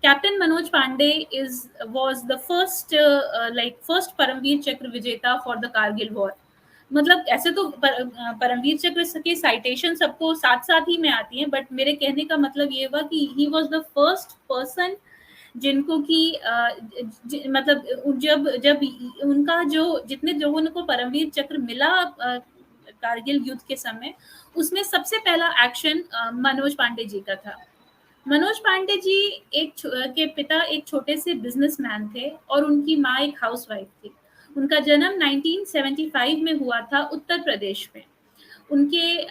Captain Manoj Pande is was the first first Paramvir Chakra विजेता for the Kargil war. मतलब ऐसे तो परमवीर चक्र की साइटेशन सबको साथ साथ ही में आती है, बट मेरे कहने का मतलब ये हुआ कि he was the first person जिनको कि मतलब जब जब उनका जो जितने लोगों को परमवीर चक्र मिला कारगिल युद्ध के समय, उसमें सबसे पहला एक्शन मनोज पांडे जी का था। मनोज पांडे जी के पिता एक छोटे से बिजनेसमैन थे और उनकी माँ एक हाउसवाइफ थी। उनका जन्म 1975 में हुआ था उत्तर प्रदेश में। उनके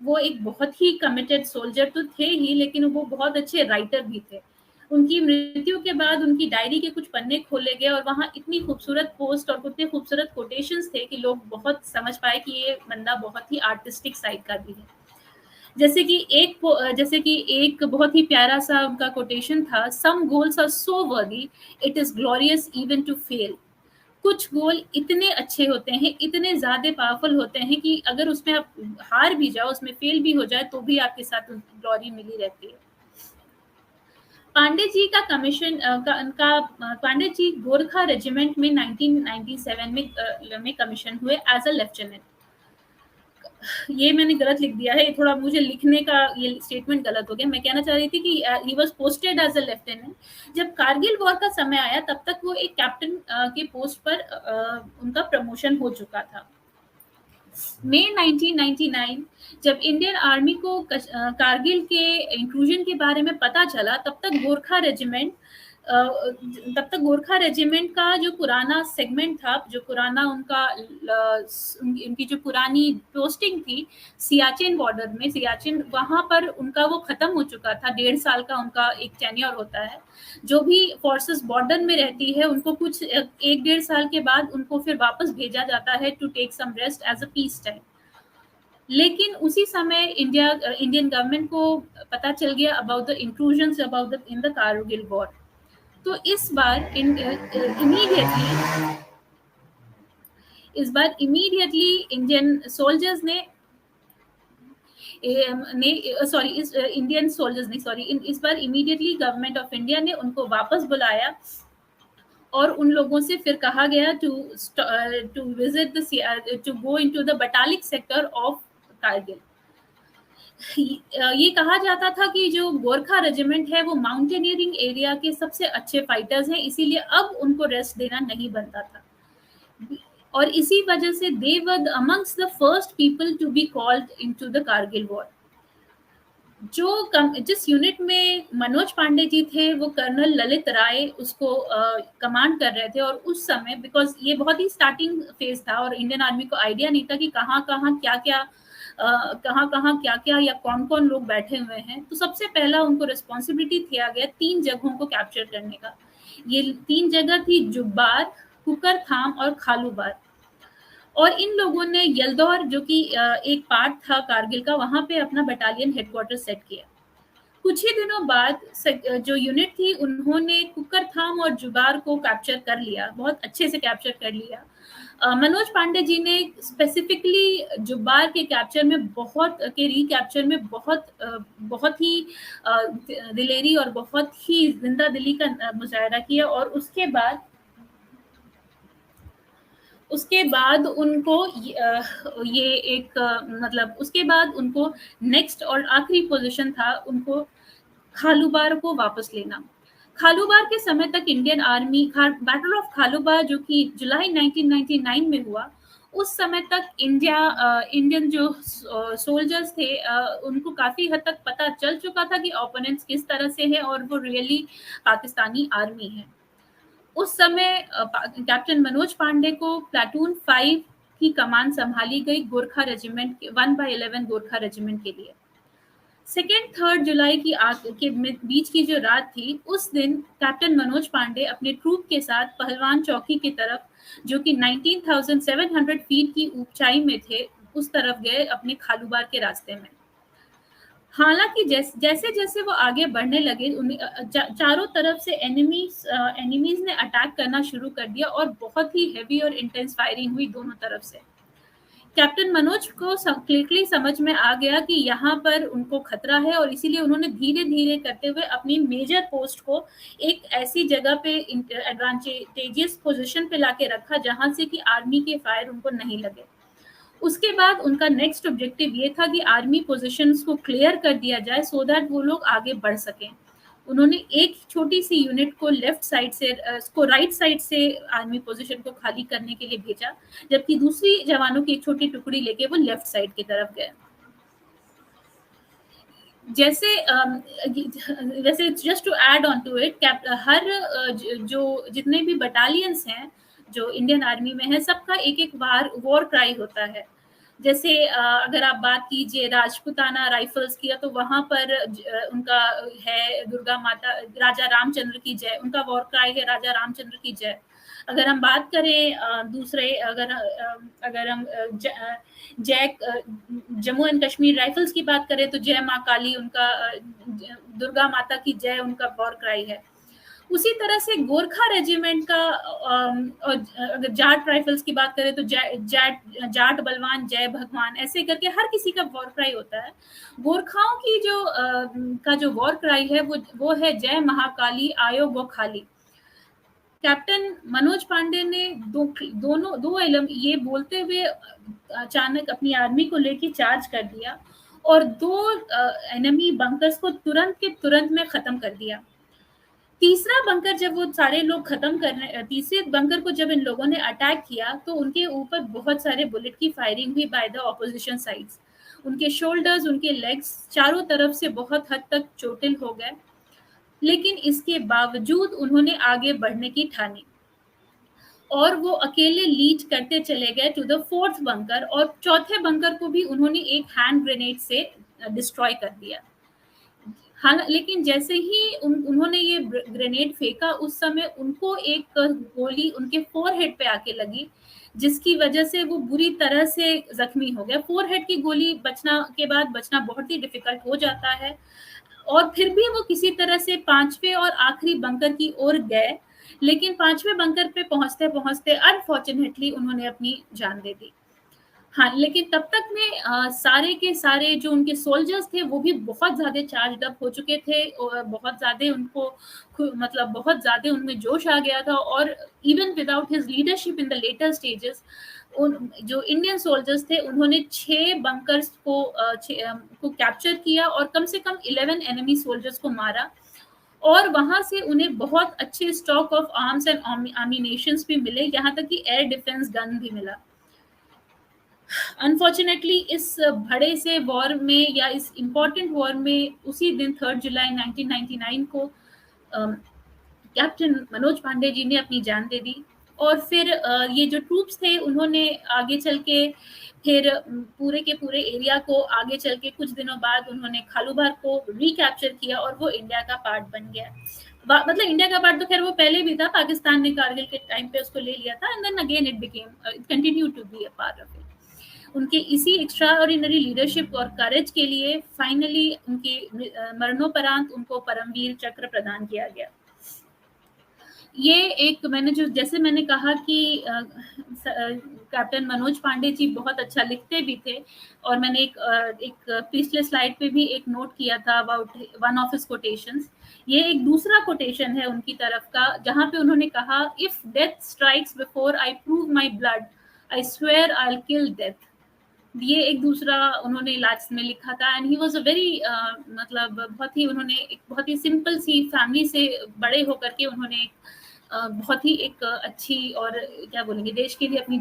वो एक बहुत ही कमिटेड सोल्जर तो थे ही, लेकिन वो बहुत अच्छे राइटर भी थे। उनकी मृत्यु के बाद उनकी डायरी के कुछ पन्ने खोले गए और वहाँ इतनी खूबसूरत पोस्ट और इतने खूबसूरत कोटेशंस थे कि लोग बहुत समझ पाए कि ये बंदा बहुत ही आर्टिस्टिक साइड का भी है। जैसे कि एक बहुत ही प्यारा सा उनका कोटेशन था, some goals are so worthy it is glorious even to fail. कुछ गोल इतने अच्छे होते हैं, इतने ज्यादा पावरफुल होते हैं कि अगर उसमें आप हार भी जाओ, उसमें फेल भी हो जाए, तो भी आपके साथ ग्लोरी मिली रहती है। पांडे जी का कमीशन पांडे जी गोरखा रेजिमेंट में 1997 में कमीशन हुए एज अ लेफ्टिनेंट। ये मैंने गलत लिख दिया है, ये थोड़ा मुझे लिखने का ये स्टेटमेंट गलत हो गया। मैं कहना चाह रही थी कि he was posted as a lieutenant. जब कारगिल वॉर का समय आया तब तक वो एक कैप्टन के पोस्ट पर उनका प्रमोशन हो चुका था। मई 1999 जब इंडियन आर्मी को कारगिल के इंक्लूजन के बारे में पता चला, तब तक गोरखा रेजिमेंट का जो पुराना सेगमेंट था, जो पुराना उनकी जो पुरानी पोस्टिंग थी सियाचिन बॉर्डर में, सियाचिन वहां पर उनका वो खत्म हो चुका था। 1.5 साल का उनका एक टेन्योर होता है। जो भी फोर्सेस बॉर्डर में रहती है उनको कुछ 1-1.5 साल के बाद उनको फिर वापस भेजा जाता है to take some rest as a peace time. लेकिन उसी समय इंडियन गवर्नमेंट को पता चल गया about the inclusion about the in the Kargil war. तो इस बार इमीडिएटली इंडियन सोल्जर्स ने सॉरी इस इंडियन सोल्जर्स ने सॉरी इस बार इमीडिएटली गवर्नमेंट ऑफ इंडिया ने उनको वापस बुलाया और उन लोगों से फिर कहा गया to visit to go into the Batalik sector of Kargil. ये कहा जाता था कि जो गोरखा रेजिमेंट है वो माउंटेनियरिंग एरिया के सबसे अच्छे फाइटर्स हैं, इसीलिए अब उनको रेस्ट देना नहीं बनता था। और इसी वजह से they were amongst the first people to be called into the Kargil war. जिस यूनिट में मनोज पांडे जी थे वो कर्नल ललित राय उसको कमांड कर रहे थे। और उस समय बिकॉज ये बहुत ही स्टार्टिंग फेज था और इंडियन आर्मी को आइडिया नहीं था कि कहाँ कहाँ क्या या कौन कौन लोग बैठे हुए हैं, तो सबसे पहला उनको रिस्पॉन्सिबिलिटी दिया गया 3 जगहों को कैप्चर करने का। ये 3 जगह थी जुब्बार, कुकर थाम और खालूबार। और इन लोगों ने यलदौर जो कि एक पार्ट था कारगिल का, वहां पे अपना बटालियन हेडक्वार्टर सेट किया। कुछ ही दिनों बाद जो यूनिट थी उन्होंने कुकरथाम और जुबार को कैप्चर कर लिया, बहुत अच्छे से कैप्चर कर लिया। मनोज पांडे जी ने स्पेसिफिकली जुबार के कैप्चर में रिकैप्चर में बहुत ही दिलेरी और बहुत ही जिंदा दिली का मुजाहरा किया। और उसके बाद उनको ये एक मतलब उसके बाद उनको नेक्स्ट और आखिरी पोजीशन था उनको खालूबार को वापस लेना। खालूबार के समय तक Indian army battle of Khalubar जो कि जुलाई 1999 में हुआ, उस समय तक इंडियन जो सोल्जर्स थे उनको काफी हद तक पता चल चुका था कि ओपोनेंट्स किस तरह से है और वो रियली पाकिस्तानी आर्मी है। उस समय कैप्टन मनोज पांडे को प्लाटून 5 की कमान संभाली गई गोरखा रेजिमेंट 1/11 गोरखा रेजिमेंट के लिए। 2-3 जुलाई के बीच की जो रात थी, उस दिन कैप्टन मनोज पांडे अपने ट्रूप के साथ पहलवान चौकी की तरफ, जो कि 19,700 फीट की ऊंचाई में थे, उस तरफ गए अपने खालूबार के रास्ते में। हालांकि जैसे जैसे वो आगे बढ़ने लगे, चारों तरफ से एनिमीज ने अटैक करना शुरू कर दिया और बहुत ही हेवी और इंटेंस फायरिंग हुई दोनों तरफ से। कैप्टन मनोज को क्लियरली समझ में आ गया कि यहाँ पर उनको खतरा है, और इसीलिए उन्होंने धीरे-धीरे करते हुए अपनी मेजर पोस्ट को एक ऐसी जगह पे एडवांटेजियस पोजीशन पे लाके रखा जहाँ से कि आर्मी के फायर उनको नहीं लगे। उसके बाद उनका नेक्स्ट ऑब्जेक्टिव ये था कि आर्मी पोजीशंस को क्लियर कर दिया जाए सो दैट वो लोग आगे बढ़ सकें। उन्होंने एक छोटी सी यूनिट को लेफ्ट साइड से को राइट साइड से आर्मी पोजीशन को खाली करने के लिए भेजा, जबकि दूसरी जवानों की एक छोटी टुकड़ी लेके वो लेफ्ट साइड की तरफ गए। जैसे वैसे just to add on to it, हर जो जितने भी बटालियंस हैं जो इंडियन आर्मी में है, सबका एक एक वॉर क्राई होता है। जैसे अगर आप बात कीजिए राजपूताना राइफल्स की, तो वहां पर उनका है दुर्गा माता, राजा रामचंद्र की जय, उनका वॉर क्राई है राजा रामचंद्र की जय। अगर हम बात करें दूसरे, अगर हम जम्मू एंड कश्मीर राइफल्स की बात करें तो जय माँ काली उनका, दुर्गा माता की जय उनका वॉर क्राई है। उसी तरह से गोरखा रेजिमेंट का, और अगर जाट राइफल्स की बात करें तो जाट बलवान जय भगवान, ऐसे करके हर किसी का वॉर क्राई होता है। गोरखाओं की जो वॉर क्राई है वो है जय महाकाली आयो वो खाली। कैप्टन मनोज पांडे ने दो एलम ये बोलते हुए अचानक अपनी आर्मी को लेके चार्ज कर दिया और दो एनिमी बंकर्स को तुरंत के तुरंत में खत्म कर दिया। तीसरा बंकर जब वो सारे लोग खत्म करने, तीसरे बंकर को जब इन लोगों ने अटैक किया तो उनके ऊपर बहुत सारे बुलेट की फायरिंग हुई बाय द ऑपोजिशन साइड्स। उनके शोल्डर्स, उनके लेग्स चारों तरफ से बहुत हद तक चोटिल हो गए, लेकिन इसके बावजूद उन्होंने आगे बढ़ने की ठानी और वो अकेले लीड करते चले गए टू द फोर्थ बंकर, और चौथे बंकर को भी उन्होंने एक हैंड ग्रेनेड से डिस्ट्रॉय कर दिया। हाँ, लेकिन जैसे ही उन्होंने ये ग्रेनेड फेंका, उस समय उनको एक गोली उनके फोरहेड पे आके लगी, जिसकी वजह से वो बुरी तरह से जख्मी हो गया। फोरहेड की गोली के बाद बचना बहुत ही डिफिकल्ट हो जाता है, और फिर भी वो किसी तरह से पांचवें और आखिरी बंकर की ओर गए, लेकिन पांचवें बंकर पे पहुंचते पहुंचते अनफॉर्चुनेटली उन्होंने अपनी जान दे दी। हाँ, लेकिन तब तक में सारे के सारे जो उनके सोल्जर्स थे वो भी बहुत ज़्यादा चार्ज्ड अप हो चुके थे, और बहुत ज़्यादा उनको मतलब बहुत ज़्यादा उनमें जोश आ गया था। और even without his leadership in the later stages, उन जो इंडियन सोल्जर्स थे उन्होंने 6 बंकर्स को कैप्चर किया और कम से कम 11 एनिमी सोल्जर्स को मारा, और वहां से उन्हें बहुत अच्छे stock of arms and ammunitions भी मिले, यहाँ तक कि एयर डिफेंस गन भी मिला। अनफॉर्चुनेटली इस बड़े से वॉर में, या इस इम्पोर्टेंट वॉर में, उसी दिन 3 जुलाई 1999 को कैप्टन मनोज पांडे जी ने अपनी जान दे दी। और फिर ये जो ट्रूप्स थे उन्होंने आगे चल के फिर पूरे के पूरे एरिया को आगे चल के कुछ दिनों बाद उन्होंने खालूबार को रिकैप्चर किया और वो इंडिया का पार्ट बन गया। मतलब इंडिया का पार्ट तो खैर वो पहले भी था, पाकिस्तान ने कारगिल के टाइम पे उसको ले लिया था, and then again it continue to be a part of it. उनके इसी एक्स्ट्रा ऑर्डिनरी लीडरशिप और करेज के लिए फाइनली उनके मरणोपरांत उनको परमवीर चक्र प्रदान किया गया। ये एक जैसे मैंने कहा कि कैप्टन मनोज पांडे जी बहुत अच्छा लिखते भी थे, और मैंने एक पिछले स्लाइड पे भी एक नोट किया था about one of his quotations. ये एक दूसरा कोटेशन है उनकी तरफ का, जहाँ पे उन्होंने कहा, if death strikes before I prove my blood, I swear I will kill death. ये एक दूसरा उन्होंने लास्ट में लिखा था, and he was a very मतलब उन्होंने एक बहुत ही सिंपल सी फैमिली से बड़े होकर के उन्होंने बहुत ही एक अच्छी, और क्या बोलेंगे, देश के लिए अपनी